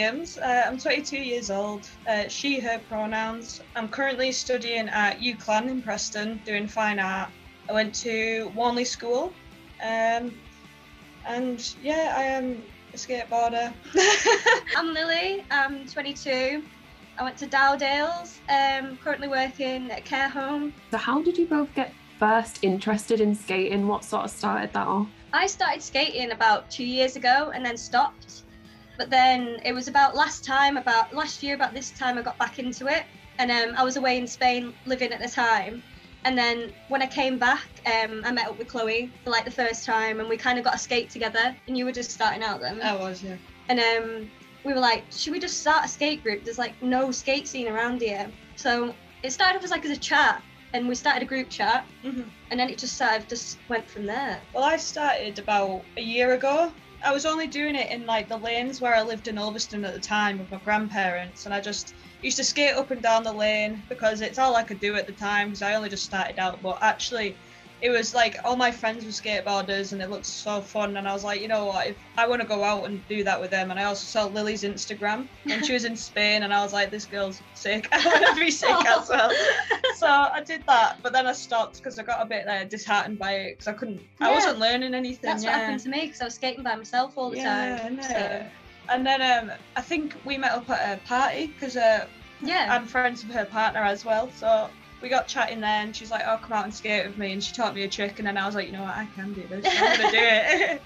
Williams. I'm 22 years old, she, her pronouns. I'm currently studying at UCLan in Preston, doing fine art. I went to Warnley School, and yeah, I am a skateboarder. I'm Lily, I'm 22. I went to Dowdale's, currently working at a care home. So how did you both get first interested in skating? What sort of started that off? I started skating about 2 years ago and then stopped. But then it was about last year, about this time I got back into it. And I was away in Spain living at the time. And then when I came back, I met up with Chloe for like the first time and we kind of got a skate together, and you were just starting out then. I was, yeah. And we were like, should we just start a skate group? There's like no skate scene around here. So it started off as a chat, and we started a group chat, and then it just went from there. Well, I started about a year ago. I was only doing it in like the lanes where I lived in Ulverston at the time with my grandparents, and I just used to skate up and down the lane because it's all I could do at the time, because I only just started out. But actually it was like all my friends were skateboarders and it looked so fun, and I was like, you know what, if I want to go out and do that with them. And I also saw Lily's Instagram and she was in Spain, and I was like, this girl's sick, I want to be sick as well. So I did that, but then I stopped because I got a bit disheartened by it, because I wasn't learning anything. That's what happened to me, because I was skating by myself all the time. So. And then I think we met up at a party because I'm friends with her partner as well, so we got chatting there, and she's like, oh, come out and skate with me, and she taught me a trick, and then I was like, you know what, I can do this, I'm gonna do it.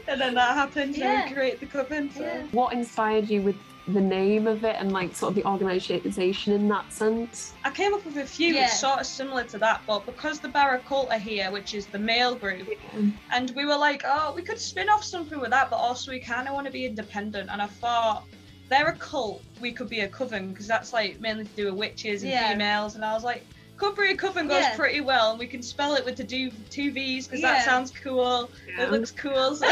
And then that happened, and we created the coven. So. Yeah. What inspired you with the name of it and like sort of the organisation in that sense? I came up with a few sort of similar to that, but because the Barra cult are here, which is the male group, and we were like, oh, we could spin off something with that, but also we kind of want to be independent. And I thought, they're a cult, we could be a coven, because that's like mainly to do with witches and females. And I was like, Cumbria coven goes pretty well, and we can spell it with the two V's, because that sounds cool. It looks cool. So.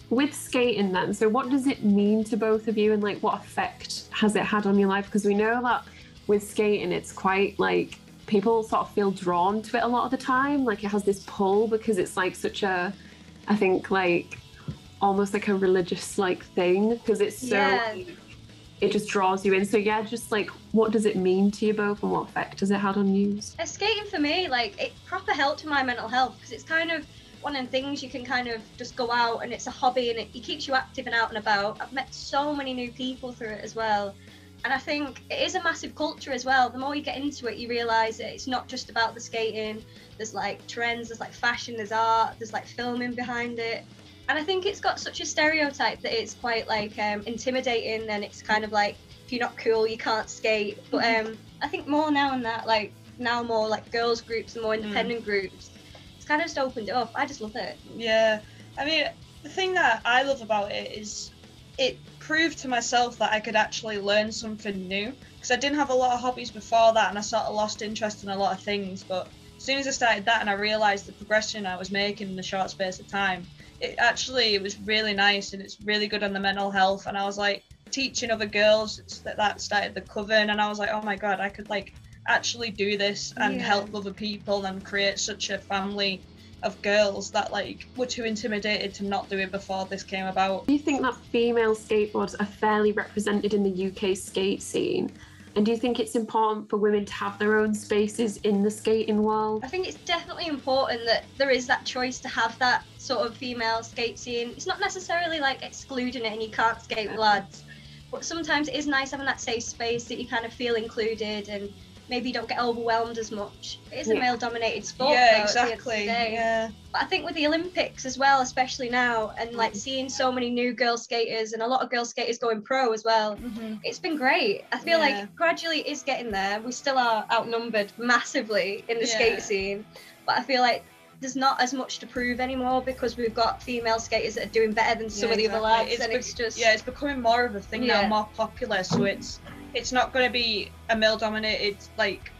With skating then, so what does it mean to both of you, and like what effect has it had on your life? Because we know that with skating it's quite like, people sort of feel drawn to it a lot of the time, like it has this pull because it's like such a, I think like almost like a religious like thing, because it's so it just draws you in. So yeah, just like what does it mean to you both, and what effect has it had on you? Skating for me, like it proper helped my mental health, because it's kind of one of the things you can kind of just go out, and it's a hobby, and it keeps you active and out and about. I've met so many new people through it as well, and I think it is a massive culture as well. The more you get into it, you realise that it's not just about the skating. There's like trends, there's like fashion, there's art, there's like filming behind it. And I think it's got such a stereotype that it's quite like intimidating, and it's kind of like, if you're not cool, you can't skate. But I think more now and that, like now more like girls groups and more independent groups, it's kind of just opened it up. I just love it. Yeah, I mean, the thing that I love about it is it proved to myself that I could actually learn something new, because I didn't have a lot of hobbies before that, and I sort of lost interest in a lot of things. But as soon as I started that and I realised the progression I was making in a short space of time, it was really nice, and it's really good on the mental health. And I was like teaching other girls that started the coven, and I was like, oh my god, I could like actually do this and help other people and create such a family of girls that like were too intimidated to not do it before this came about. Do you think that female skateboarders are fairly represented in the UK skate scene? And do you think it's important for women to have their own spaces in the skating world? I think it's definitely important that there is that choice to have that sort of female skate scene. It's not necessarily like excluding it and you can't skate with lads, but sometimes it is nice having that safe space that you kind of feel included, and maybe you don't get overwhelmed as much. It is a male-dominated sport, though, exactly. But I think with the Olympics as well, especially now, and like seeing so many new girl skaters and a lot of girl skaters going pro as well, it's been great. I feel like gradually it is getting there. We still are outnumbered massively in the skate scene, but I feel like there's not as much to prove anymore, because we've got female skaters that are doing better than some of the other lads, and it's just it's becoming more of a thing now, more popular. So it's not going to be a male-dominated like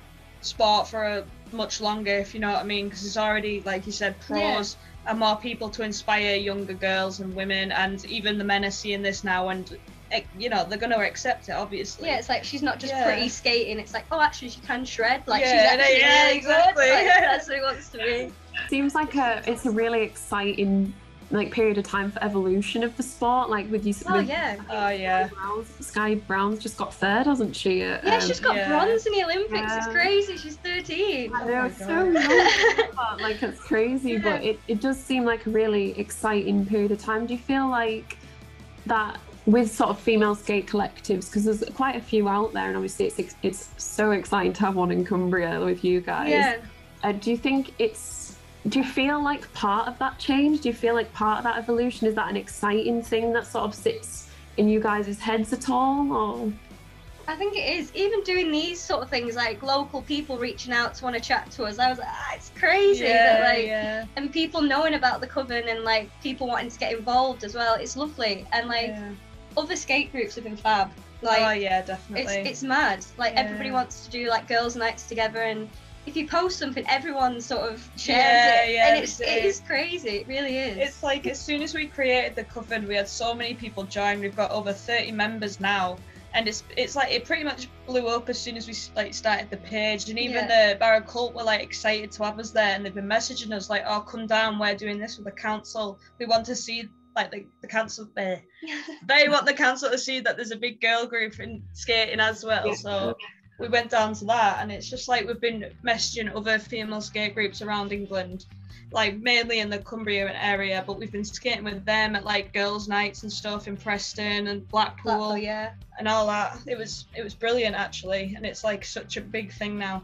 sport for much longer, if you know what I mean, because there's already, like you said, pros and more people to inspire younger girls and women, and even the men are seeing this now, and you know, they're going to accept it, obviously. It's like she's not just pretty skating, it's like, oh, actually she can shred, like she's actually really exactly good. Like, that's what he wants to be. Seems like it's a really exciting like period of time for evolution of the sport, like with you. Oh with, yeah. Oh yeah. Sky Brown's just got third, hasn't she? Yeah, she's got bronze in the Olympics. Yeah. It's crazy. She's 13. I know, my it's so young, like it's crazy, but it does seem like a really exciting period of time. Do you feel like that with sort of female skate collectives, because there's quite a few out there, and obviously it's so exciting to have one in Cumbria with you guys. Yeah. Do you think do you feel like part of that change? Do you feel like part of that evolution? Is that an exciting thing that sort of sits in you guys' heads at all? Or? I think it is. Even doing these sort of things, like local people reaching out to want to chat to us, I was like, it's crazy that and people knowing about the Coven and like people wanting to get involved as well. It's lovely, and like other skate groups have been fab. Like, oh yeah, definitely. It's mad. Like everybody wants to do like girls' nights together, and if you post something, everyone sort of shares it, and it is crazy. It really is. It's like as soon as we created the Coven, we had so many people join. We've got over 30 members now, and it's like it pretty much blew up as soon as we like started the page. And even the Barrow Cult were like excited to have us there, and they've been messaging us like, "Oh, come down. We're doing this with the council. We want to see." Like the council there, they want the council to see that there's a big girl group in skating as well. So we went down to that, and it's just like we've been messaging other female skate groups around England, like mainly in the Cumbrian area, but we've been skating with them at like girls' nights and stuff in Preston and Blackpool, and all that. It was brilliant actually, and it's like such a big thing now,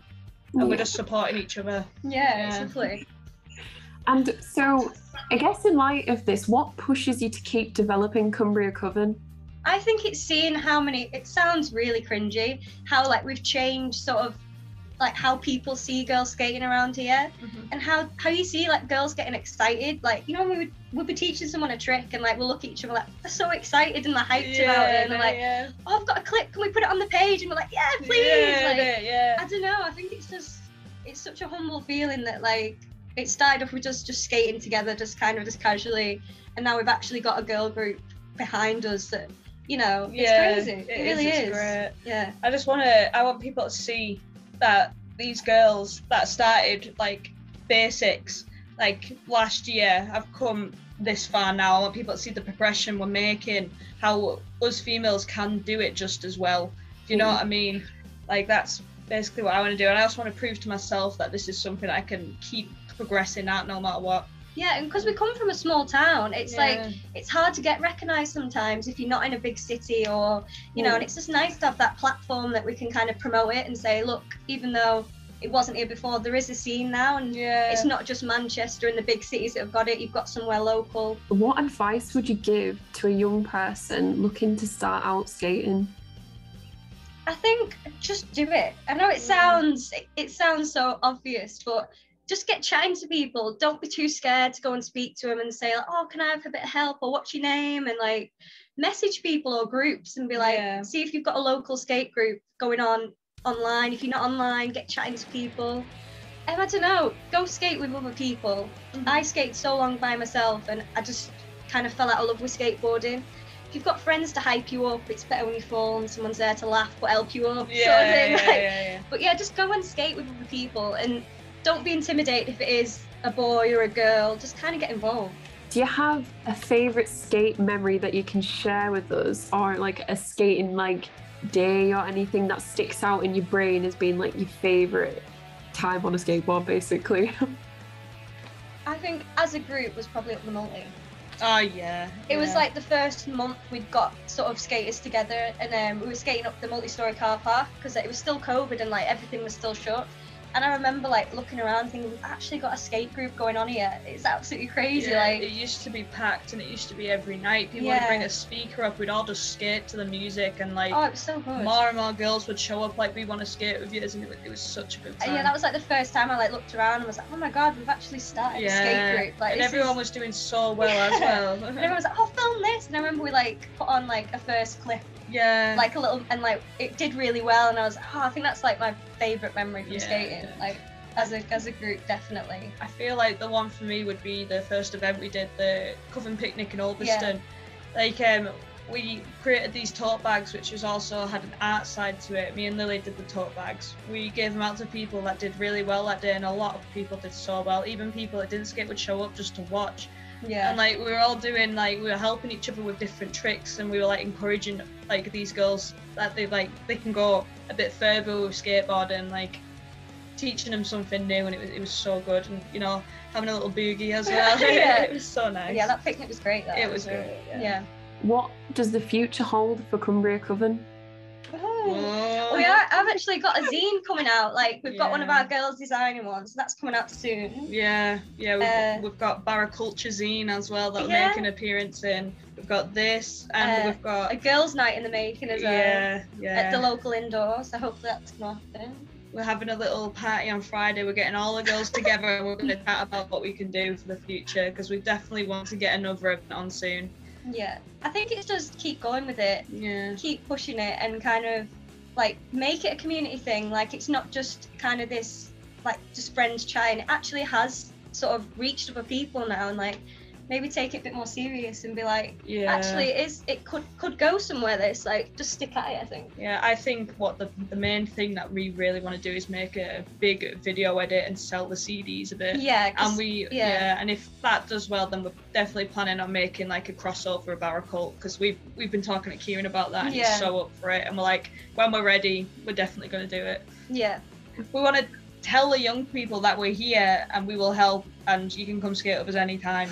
and we're just supporting each other. It's lovely. And so, I guess in light of this, what pushes you to keep developing Cumbria Coven? I think it's seeing how many, it sounds really cringy, how like we've changed sort of like how people see girls skating around here, and how you see like girls getting excited. Like, you know, when we'd be teaching someone a trick and like we'll look at each other like, they're so excited and they're hyped about it, and they're like, oh, I've got a clip, can we put it on the page? And we're like, yeah, please. I don't know, I think it's such a humble feeling that like, it started off with just skating together, just casually, and now we've actually got a girl group behind us that, you know, it's crazy. It really is. Great. Yeah. I want people to see that these girls that started like basics like last year have come this far now. I want people to see the progression we're making, how us females can do it just as well. Do you know what I mean? Like that's basically what I want to do, and I also want to prove to myself that this is something I can keep progressing at no matter what. Yeah, and because we come from a small town, it's like it's hard to get recognised sometimes if you're not in a big city, or you know, and it's just nice to have that platform that we can kind of promote it and say, look, even though it wasn't here before, there is a scene now, and it's not just Manchester and the big cities that have got it, you've got somewhere local. What advice would you give to a young person looking to start out skating? I think just do it. I know it sounds so obvious, but just get chatting to people. Don't be too scared to go and speak to them and say, like, oh, can I have a bit of help, or what's your name? And like message people or groups and be like, see if you've got a local skate group going on online. If you're not online, get chatting to people. I don't know, go skate with other people. I skated so long by myself, and I just kind of fell out of love with skateboarding. If you've got friends to hype you up, it's better when you fall and someone's there to laugh but help you up. But yeah, just go and skate with other people, and don't be intimidated if it is a boy or a girl. Just kind of get involved. Do you have a favourite skate memory that you can share with us, or like a skating like day or anything that sticks out in your brain as being like your favourite time on a skateboard, basically? I think as a group was probably up the multi. Oh yeah. It was like the first month we'd got sort of skaters together, and we were skating up the multi-story car park because it was still COVID and like everything was still shut. And I remember like looking around thinking, we've actually got a skate group going on here. It's absolutely crazy. Like, it used to be packed, and it used to be every night. People would bring a speaker up, we'd all just skate to the music, and like it was so good. More and more girls would show up like, we want to skate with you, and it was such a good time. Yeah, that was like the first time I like looked around and was like, oh my god, we've actually started a skate group. Like, and everyone was doing so well as well. And everyone was like, oh, film this. And I remember we like put on like a first clip. Like a little, and like it did really well, and I was like, I think that's like my favourite memory from skating. Like as a group, definitely. I feel like the one for me would be the first event we did, the Coven picnic in Ulverston. Like we created these tote bags, which was also had an art side to it. Me and Lily did the tote bags. We gave them out to people that did really well that day, and a lot of people did so well. Even people that didn't skate would show up just to watch. Yeah. And like we were all doing like we were helping each other with different tricks, and we were like encouraging like these girls that they can go a bit further with skateboarding, like teaching them something new, and it was so good. And you know, having a little boogie as well. Yeah. It was so nice. Yeah, that picnic was great. It was great. Yeah. What does the future hold for Cumbria CvVen? Oh, I've actually got a zine coming out. Like we've got one of Yeah. our girls designing one, so that's coming out soon. Yeah, we've got Baraculture zine as well that will Yeah. make an appearance in. We've got this, and we've got a girls' night in the making as well. yeah. At the local indoor, so hopefully that's gonna happen. We're having a little party on Friday. We're getting all the girls together, and we're going to chat about what we can do for the future, because we definitely want to get another event on soon. Yeah, I think it's just keep going with it. Yeah. Keep pushing it and kind of like make it a community thing. Like it's not just kind of this like just friends chatting. It actually has sort of reached other people now, and like maybe take it a bit more serious and be like, Yeah. actually it could go somewhere. This like just stick at it. I think. Yeah, I think what the main thing that we really want to do is make a big video edit and sell the CDs a bit. Yeah. And and if that does well, then we're definitely planning on making like a crossover of our cult, because we've been talking to Kieran about that, and he's so up for it, and we're like, when we're ready, we're definitely going to do it. Yeah. We want to tell the young people that we're here and we will help, and you can come skate with us anytime.